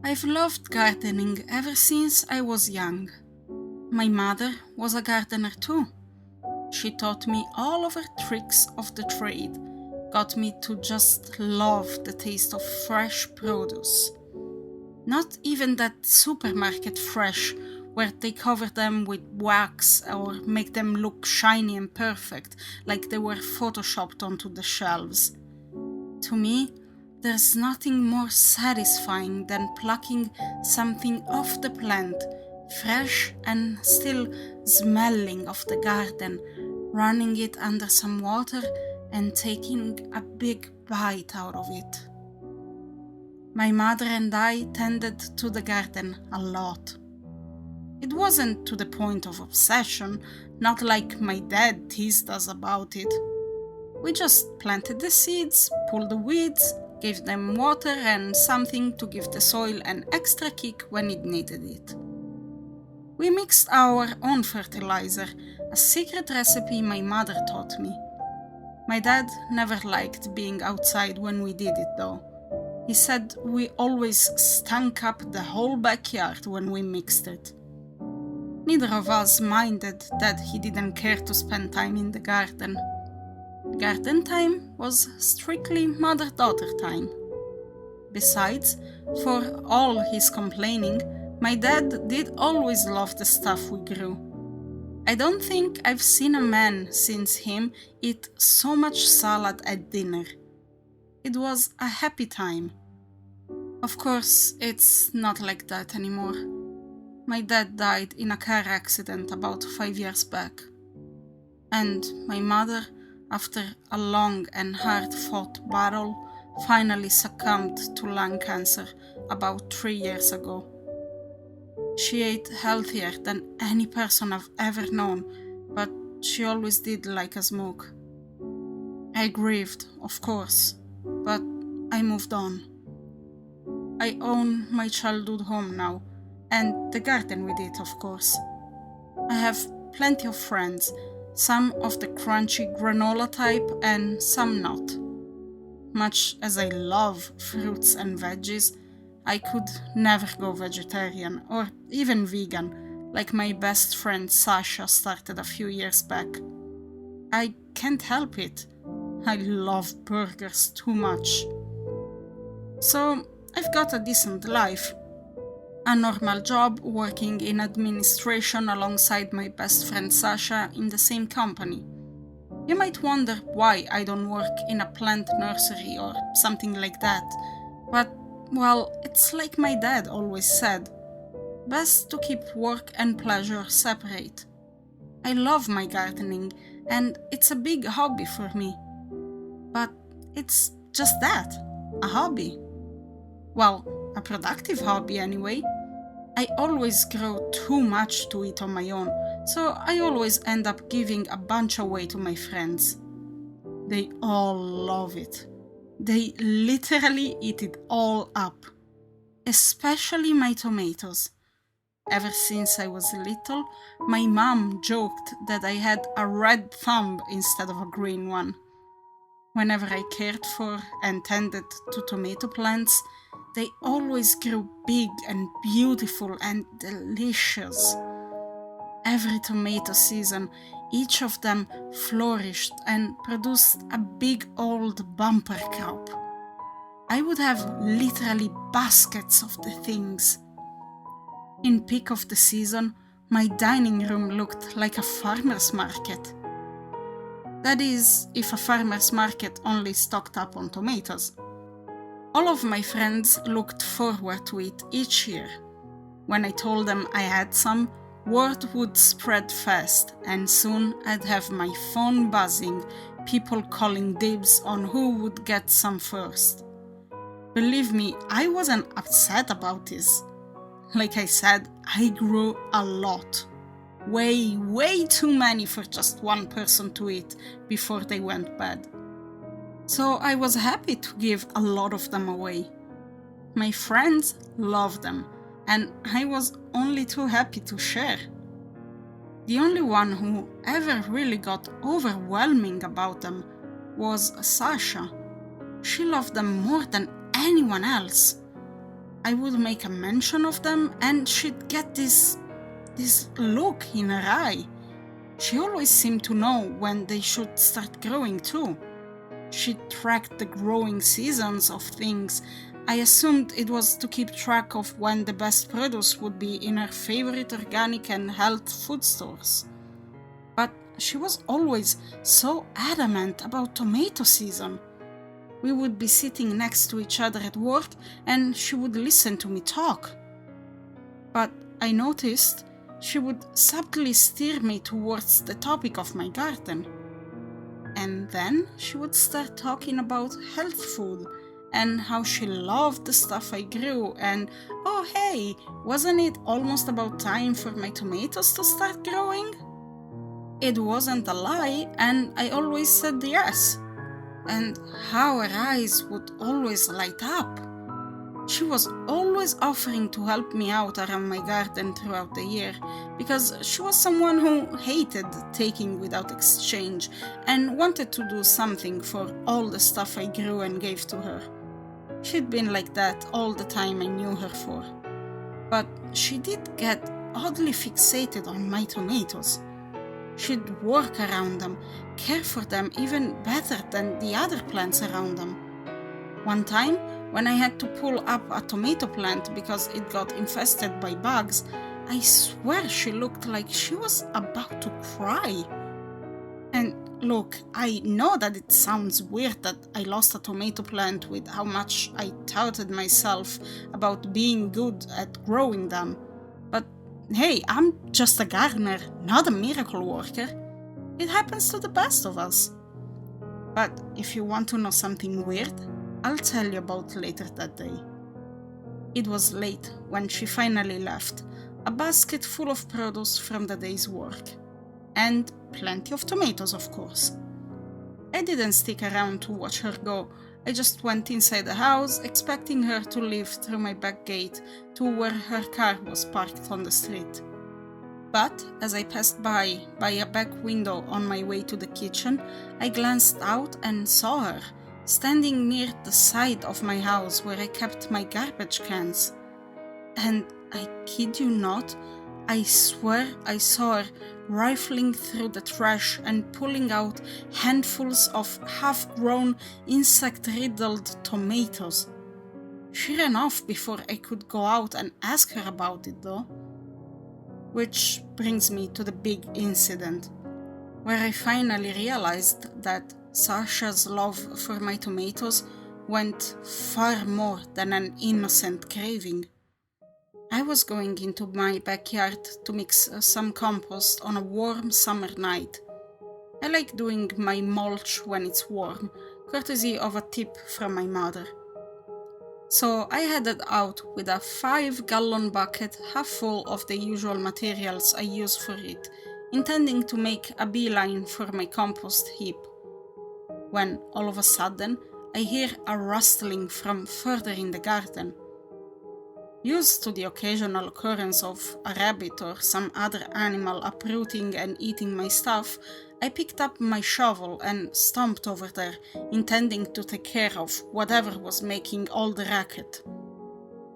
I've loved gardening ever since I was young. My mother was a gardener too. She taught me all of her tricks of the trade, got me to just love the taste of fresh produce. Not even that supermarket fresh, where they cover them with wax or make them look shiny and perfect, like they were photoshopped onto the shelves. To me, there's nothing more satisfying than plucking something off the plant, fresh and still smelling of the garden, running it under some water and taking a big bite out of it. My mother and I tended to the garden a lot. It wasn't to the point of obsession, not like my dad teased us about it. We just planted the seeds, pulled the weeds, gave them water and something to give the soil an extra kick when it needed it. We mixed our own fertilizer, a secret recipe my mother taught me. My dad never liked being outside when we did it though. He said we always stunk up the whole backyard when we mixed it. Neither of us minded that he didn't care to spend time in the garden. Garden time was strictly mother-daughter time. Besides, for all his complaining, my dad did always love the stuff we grew. I don't think I've seen a man since him eat so much salad at dinner. It was a happy time. Of course, it's not like that anymore. My dad died in a car accident about 5 years back. And my mother, after a long and hard-fought battle, finally succumbed to lung cancer about 3 years ago. She ate healthier than any person I've ever known, but she always did like a smoke. I grieved, of course, but I moved on. I own my childhood home now, and the garden with it, of course. I have plenty of friends, some of the crunchy granola type and some not. Much as I love fruits and veggies, I could never go vegetarian or even vegan, like my best friend Sasha started a few years back. I can't help it. I love burgers too much. So I've got a decent life. A normal job working in administration alongside my best friend Sasha in the same company. You might wonder why I don't work in a plant nursery or something like that, but, well, it's like my dad always said. Best to keep work and pleasure separate. I love my gardening, and it's a big hobby for me. But it's just that, a hobby. Well, a productive hobby anyway. I always grow too much to eat on my own, so I always end up giving a bunch away to my friends. They all love it. They literally eat it all up. Especially my tomatoes. Ever since I was little, my mom joked that I had a red thumb instead of a green one. Whenever I cared for and tended to tomato plants, they always grew big and beautiful and delicious. Every tomato season, each of them flourished and produced a big old bumper crop. I would have literally baskets of the things. In peak of the season, my dining room looked like a farmer's market. That is, if a farmer's market only stocked up on tomatoes. All of my friends looked forward to it each year. When I told them I had some, word would spread fast, and soon I'd have my phone buzzing, people calling dibs on who would get some first. Believe me, I wasn't upset about this. Like I said, I grew a lot. Way too many for just one person to eat before they went bad. So I was happy to give a lot of them away. My friends loved them, and I was only too happy to share. The only one who ever really got overwhelming about them was Sasha. She loved them more than anyone else. I would make a mention of them and she'd get this look in her eye. She always seemed to know when they should start growing too. She tracked the growing seasons of things. I assumed it was to keep track of when the best produce would be in her favorite organic and health food stores. But she was always so adamant about tomato season. We would be sitting next to each other at work and she would listen to me talk. But I noticed she would subtly steer me towards the topic of my garden. And then she would start talking about health food and how she loved the stuff I grew and, oh hey, wasn't it almost about time for my tomatoes to start growing? It wasn't a lie and I always said yes. And how her eyes would always light up. She was always offering to help me out around my garden throughout the year, because she was someone who hated taking without exchange and wanted to do something for all the stuff I grew and gave to her. She'd been like that all the time I knew her for. But she did get oddly fixated on my tomatoes. She'd work around them, care for them even better than the other plants around them. One time, when I had to pull up a tomato plant because it got infested by bugs, I swear she looked like she was about to cry. And look, I know that it sounds weird that I lost a tomato plant with how much I touted myself about being good at growing them. But hey, I'm just a gardener, not a miracle worker. It happens to the best of us. But if you want to know something weird, I'll tell you about later that day. It was late when she finally left, a basket full of produce from the day's work. And plenty of tomatoes, of course. I didn't stick around to watch her go. I just went inside the house, expecting her to leave through my back gate to where her car was parked on the street. But as I passed by a back window on my way to the kitchen, I glanced out and saw her, standing near the side of my house where I kept my garbage cans. And I kid you not, I swear I saw her rifling through the trash and pulling out handfuls of half-grown, insect-riddled tomatoes. She ran off before I could go out and ask her about it though. Which brings me to the big incident, where I finally realized that Sasha's love for my tomatoes went far more than an innocent craving. I was going into my backyard to mix some compost on a warm summer night. I like doing my mulch when it's warm, courtesy of a tip from my mother. So I headed out with a 5-gallon bucket half full of the usual materials I use for it, intending to make a beeline for my compost heap. When all of a sudden I hear a rustling from further in the garden. Used to the occasional occurrence of a rabbit or some other animal uprooting and eating my stuff, I picked up my shovel and stomped over there, intending to take care of whatever was making all the racket.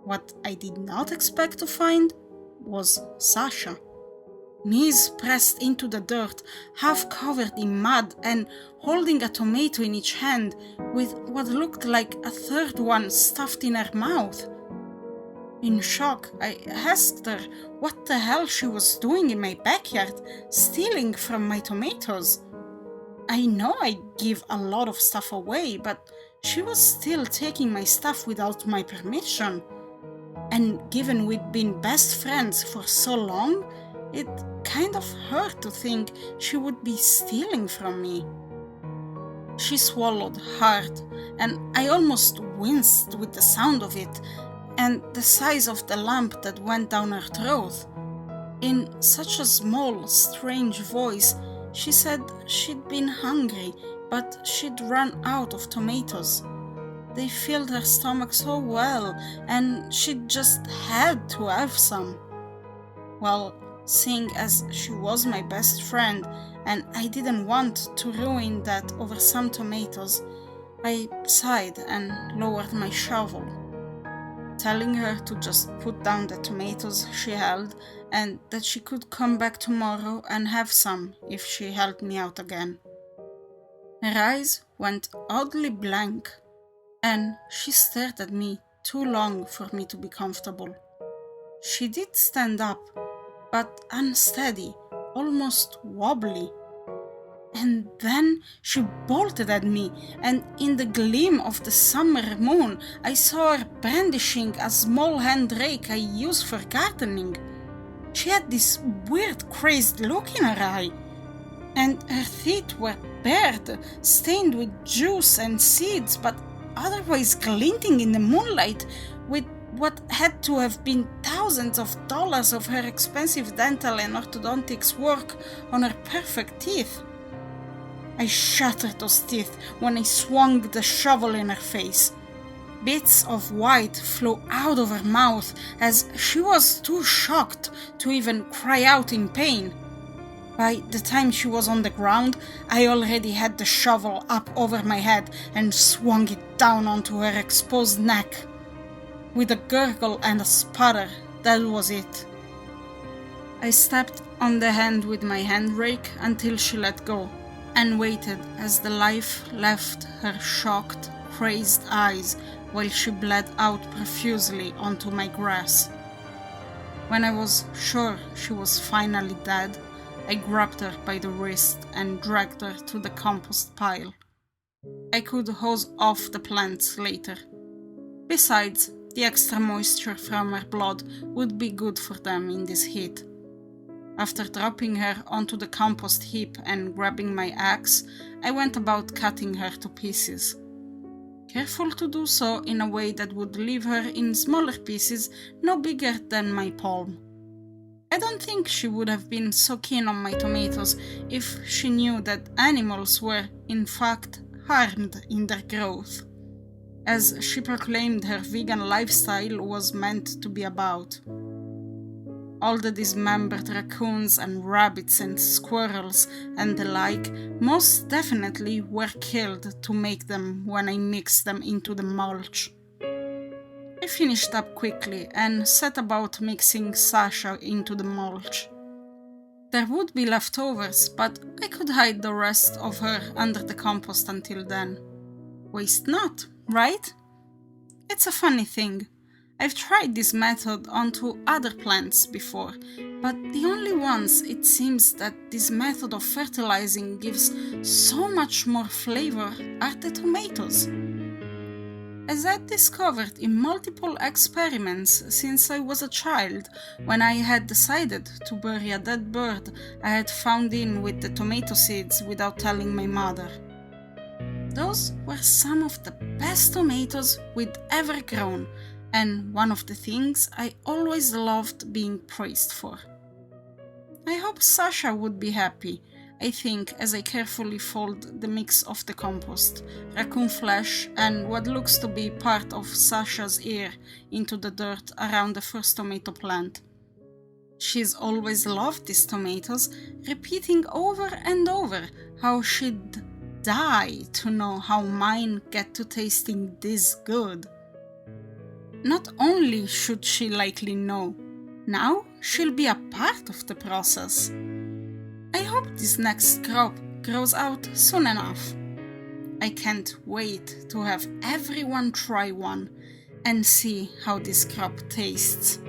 What I did not expect to find was Sasha. Knees pressed into the dirt, half covered in mud and holding a tomato in each hand, with what looked like a third one stuffed in her mouth. In shock, I asked her what the hell she was doing in my backyard, stealing from my tomatoes. I know I give a lot of stuff away, but she was still taking my stuff without my permission. And given we'd been best friends for so long, it kind of hurt to think she would be stealing from me. She swallowed hard, and I almost winced with the sound of it, and the size of the lump that went down her throat. In such a small, strange voice, she said she'd been hungry, but she'd run out of tomatoes. They filled her stomach so well, and she'd just had to have some. Well, seeing as she was my best friend, and I didn't want to ruin that over some tomatoes, I sighed and lowered my shovel. telling her to just put down the tomatoes she held and that she could come back tomorrow and have some if she helped me out again. Her eyes went oddly blank, and she stared at me too long for me to be comfortable. She did stand up, but unsteady, almost wobbly. And then she bolted at me, and in the gleam of the summer moon, I saw her brandishing a small hand rake I use for gardening. She had this weird, crazed look in her eye, and her feet were bared, stained with juice and seeds, but otherwise glinting in the moonlight with what had to have been thousands of dollars of her expensive dental and orthodontics work on her perfect teeth. I shattered those teeth when I swung the shovel in her face. Bits of white flew out of her mouth as she was too shocked to even cry out in pain. By the time she was on the ground, I already had the shovel up over my head and swung it down onto her exposed neck. With a gurgle and a sputter, that was it. I stepped on the hand with my hand rake until she let go, and waited as the life left her shocked, crazed eyes while she bled out profusely onto my grass. When I was sure she was finally dead, I grabbed her by the wrist and dragged her to the compost pile. I could hose off the plants later. Besides, the extra moisture from her blood would be good for them in this heat. After dropping her onto the compost heap and grabbing my axe, I went about cutting her to pieces. Careful to do so in a way that would leave her in smaller pieces no bigger than my palm. I don't think she would have been so keen on my tomatoes if she knew that animals were, in fact, harmed in their growth, as she proclaimed her vegan lifestyle was meant to be about. All the dismembered raccoons and rabbits and squirrels and the like most definitely were killed to make them when I mixed them into the mulch. I finished up quickly and set about mixing Sasha into the mulch. There would be leftovers, but I could hide the rest of her under the compost until then. Waste not, right? It's a funny thing. I've tried this method onto other plants before, but the only ones it seems that this method of fertilizing gives so much more flavor are the tomatoes. As I'd discovered in multiple experiments since I was a child, when I had decided to bury a dead bird I had found in with the tomato seeds without telling my mother. Those were some of the best tomatoes we'd ever grown, and one of the things I always loved being praised for. I hope Sasha would be happy, I think, as I carefully fold the mix of the compost, raccoon flesh, and what looks to be part of Sasha's ear into the dirt around the first tomato plant. She's always loved these tomatoes, repeating over and over how she'd die to know how mine get to tasting this good. Not only should she likely know, now she'll be a part of the process. I hope this next crop grows out soon enough. I can't wait to have everyone try one and see how this crop tastes.